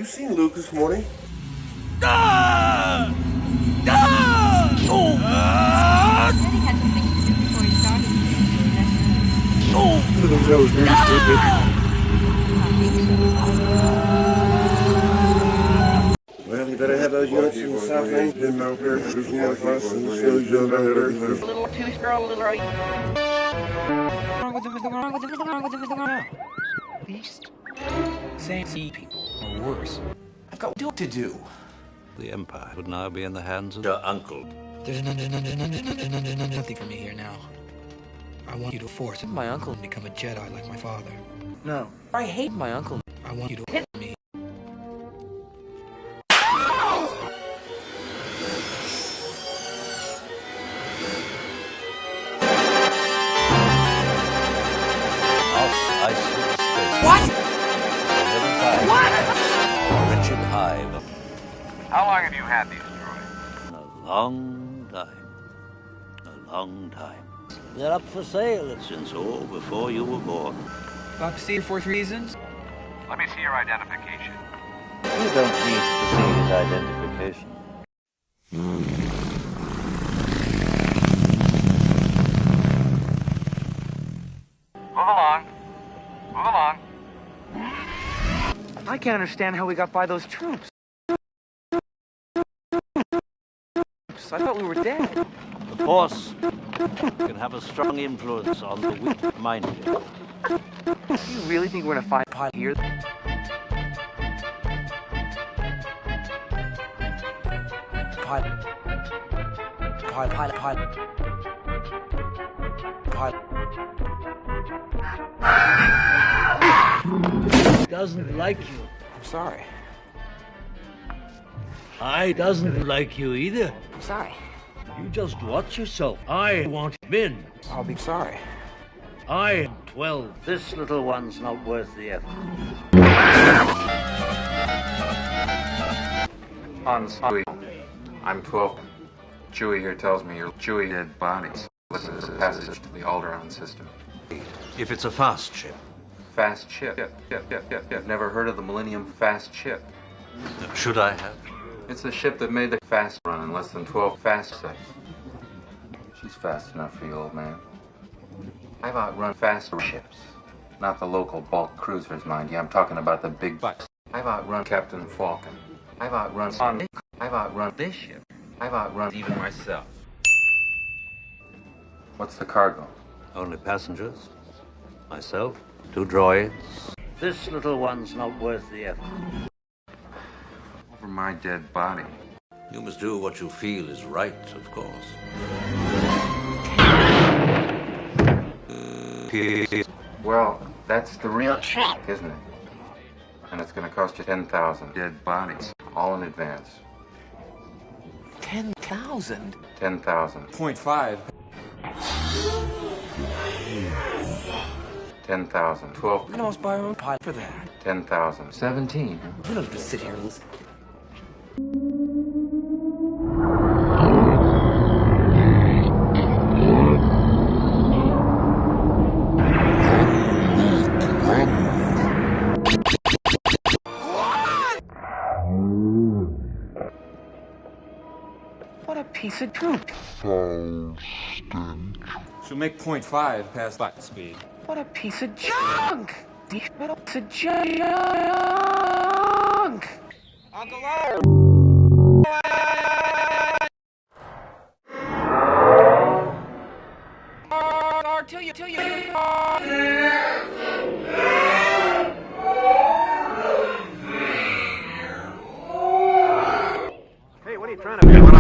you seen Luke this morning? Ah! Ah! Oh! Ah! I said he had some things to do before he started today, so Oh! That was very stupid. Well, you better have those units in the south end. Didn't know here. There's one of us and still young out there. a little too strong, a little right. At least, same see people, or worse. I've got work to do. The Empire would now be in the hands of your uncle. There's nothing for me here now. I want you to force My uncle. and become a Jedi like my father. No. I hate my uncle. I want you to hit me. What? Richard Hive. How long have you had these droids? A long time. A long time. They're up for sale since before you were born. Up to see you for reasons? Let me see your identification. You don't need to see his identification. Move along. Move along. I can't understand how we got by those troops. I thought we were dead. The Force can have a strong influence on the weak-minded. Do you really think we're gonna find pot here? Pot. Doesn't like you. I'm sorry. I doesn't like you either. I'm sorry. You just watch yourself. I want men. I'll be sorry. I am 12. This little one's not worth the effort. Chewie. I'm 12. Chewie here tells me you're Chewie dead bodies. This is a passage to the Alderaan system. If it's a fast ship. Fast ship. Yep. Never heard of the Millennium Fast Ship. Should I have? It's the ship that made the fast run in less than 12 fast seconds. She's fast enough for you, old man. I've outrun faster ships. Not the local bulk cruisers, mind you. I'm talking about the big butts. I've outrun Captain Falcon. I've outrun Sonic. I've outrun this ship. I've outrun even myself. What's the cargo? Only passengers. Myself. 2 droids. This little one's not worth the effort. Over my dead body. You must do what you feel is right, of course. Well, that's the real trick, isn't it? And it's gonna cost you 10,000 dead bodies, all in advance. 10,000? 10,000. 0.5. 10,000. 12. We can almost buy our own pot for that. 10,000. 17. We don't just sit here and listen. What a piece of truth. She'll make 0.5 past light speed. What a piece of junk! What a piece of junk! Uncle R to you. Hey, what are you trying to do?